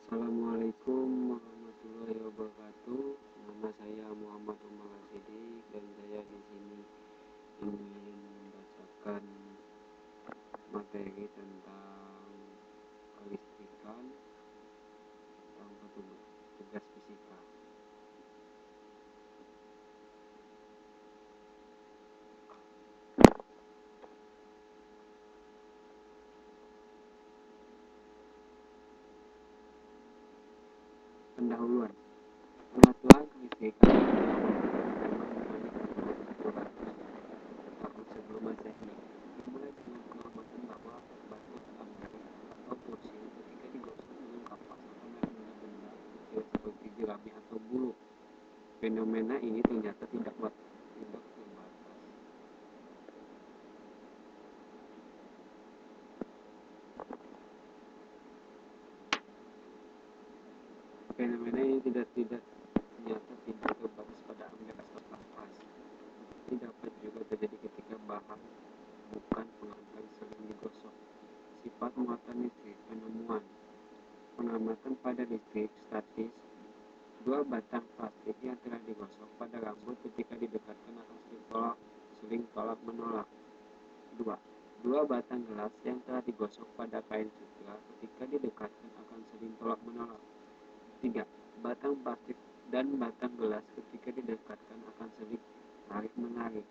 Assalamualaikum warahmatullahi wabarakatuh. Nama saya Muhammad Umar Rasidik dan saya di sini ingin membacakan materi tentang kelistrikan atau tugas fisika. Pendahuluan. Pengetahuan kelistrikan adalah tahun sebelum Masehi. Dimulai dengan pengamatan bahwa batu amprik atau fosil ketika digosok dengan kapas akan benda-benda kecil seperti jerami atau bulu. Fenomena ini ternyata tidak terbatas. Fenomena ini ternyata tidak terbatas pada amplik atau kapas, tetapi dapat juga terjadi ketika bahan bukan pengampil sering digosok. Sifat muatan listrik. Penemuan. Pengamatan pada listrik statis. Dua batang plastik yang telah digosok pada rambut ketika didekatkan akan sering tolak-menolak. Dua batang gelas yang telah digosok pada kain sutra ketika didekatkan akan sering tolak-menolak. 3. Batang plastik dan batang gelas ketika didekatkan akan sering tarik-menarik.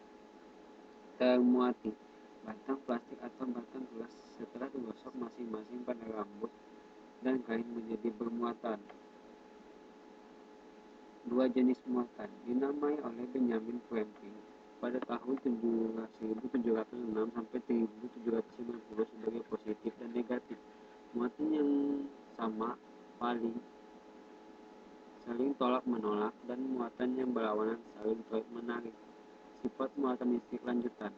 Termuati. Batang plastik atau batang gelas setelah digosok masing-masing pada rambut dan kain menjadi bermuatan. Dua jenis muatan dinamai oleh Benjamin Franklin pada tahun 1706 sampai 1790 sebagai positif dan negatif. Muatan yang sama paling saling tolak-menolak dan muatan yang berlawanan saling tarik-menarik. Sifat muatan listrik lanjutan.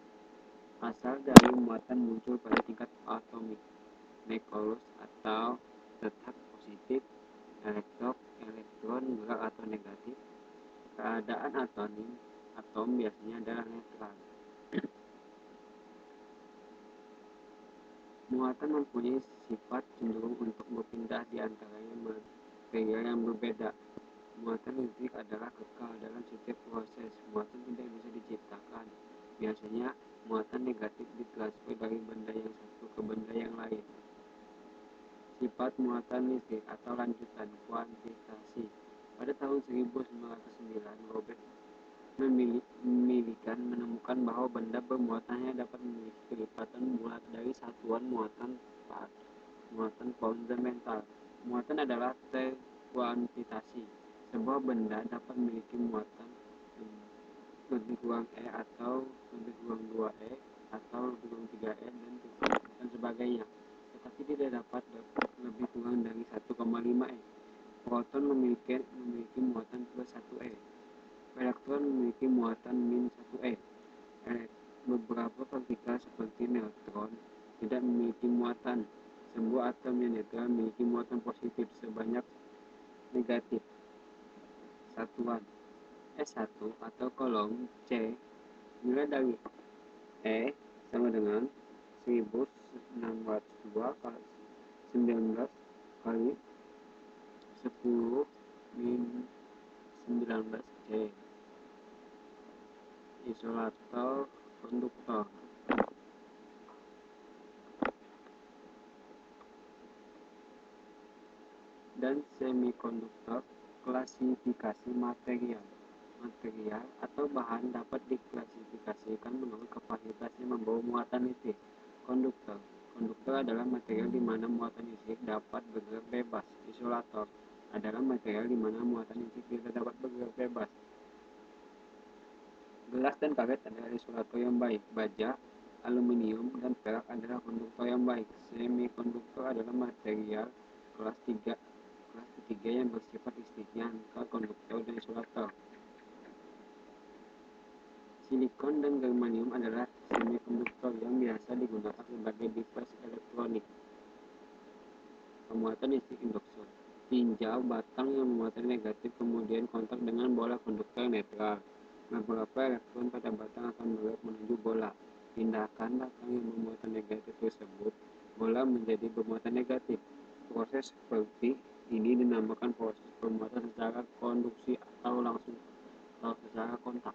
Asal dari muatan muncul pada tingkat atomik, nukleus atau tetap positif, elektron gerak atau negatif. Keadaan atom biasanya adalah netral. Muatan mempunyai sifat cenderung untuk berpindah di antara material yang berbeda. Muatan listrik adalah kekal dalam setiap proses. Muatan tidak bisa diciptakan. Biasanya, muatan negatif ditransfer dari benda yang satu ke benda yang lain. Sifat muatan listrik atau lanjutan kuantitasi. Pada tahun 1909, Robert menemukan bahwa benda bermuatannya dapat memiliki kelipatan bulat dari satuan muatan fundamental. Muatan adalah terkuantitasi. Sebuah benda dapat memiliki muatan lebih kurang E atau lebih kurang 2E atau lebih kurang 3E dan sebagainya, tetapi tidak dapat lebih kurang dari 1,5E. Proton memiliki muatan plus 1E. Elektron memiliki muatan min 1E. Beberapa partikel seperti neutron tidak memiliki muatan. Sebuah atom yang netral memiliki muatan positif sebanyak negatif. Satuan S1 atau kolom C nilai dari E sama dengan 1602 kali 19 kali 10 min 19 C. Isolator konduktor. Dan semikonduktor. Klasifikasi material atau bahan dapat diklasifikasikan menurut kapasitasnya membawa muatan listrik. Konduktor adalah material di mana muatan listrik dapat bergerak bebas. Isolator adalah material di mana muatan listrik tidak dapat bergerak bebas. Gelas dan karet adalah isolator yang baik. Baja, aluminium, dan perak adalah konduktor yang baik. Semikonduktor adalah material kelas ketiga yang bersifat listriknya antara konduktor dan isolator. Silikon dan germanium adalah semikonduktor yang biasa digunakan sebagai device elektronik. Pemuatan listrik induction. Tinjau batang yang bermuatan negatif kemudian kontak dengan bola konduktor netral. Beberapa elektron pada batang akan bergerak menuju bola. Pindahkan batang yang bermuatan negatif tersebut, bola menjadi bermuatan negatif. Proses seperti Ini dinamakan proses pembuatan secara konduksi atau langsung atau secara kontak.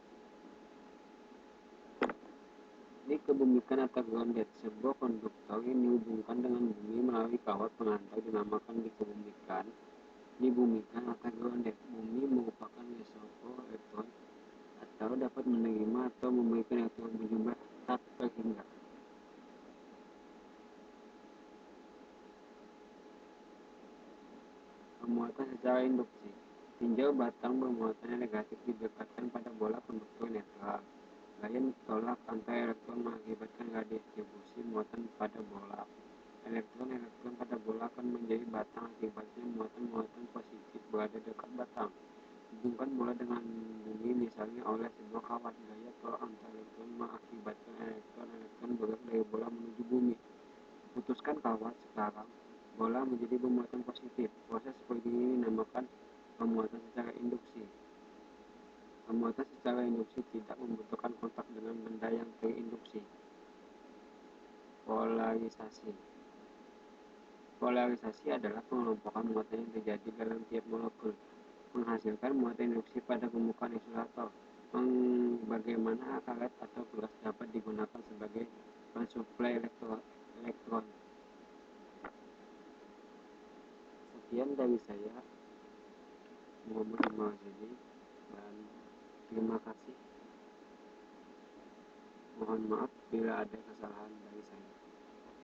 Ini kebumikan atau grounded. Sebuah konduktor yang dihubungkan dengan bumi melalui kawat pengantar dinamakan dikebumikan, dibumikan atau grounded. Bumi merupakan reservoir elektron atau dapat menerima atau memberikan elektron berjumlah tak terhingga. Pemuatan secara induksi. Tinjau batang bermuatan negatif didekatkan pada bola konduktor netral. Gaya tolak antar elektron mengakibatkan redistribusi muatan pada bola. Elektron-elektron pada bola akan menjadi batang, akibatnya muatan-muatan positif berada dekat batang. Hubungkan bola dengan bumi misalnya oleh sebuah kawat. Gaya tolak antar elektron mengakibatkan elektron-elektron bergerak dari bola menuju bumi. Putuskan kawat, sekarang bola menjadi bermuatan positif. Proses seperti ini dinamakan pemuatan secara induksi. Pemuatan secara induksi tidak membutuhkan kontak dengan benda yang terinduksi. Polarisasi. Polarisasi adalah pengelompokan muatan yang terjadi dalam tiap molekul, menghasilkan muatan induksi pada permukaan insulator. Bagaimana karet atau gelas dapat digunakan sebagai pensuplai elektron. Sekian dari saya, Muhammad Imazili, dan terima kasih. Mohon maaf bila ada kesalahan dari saya.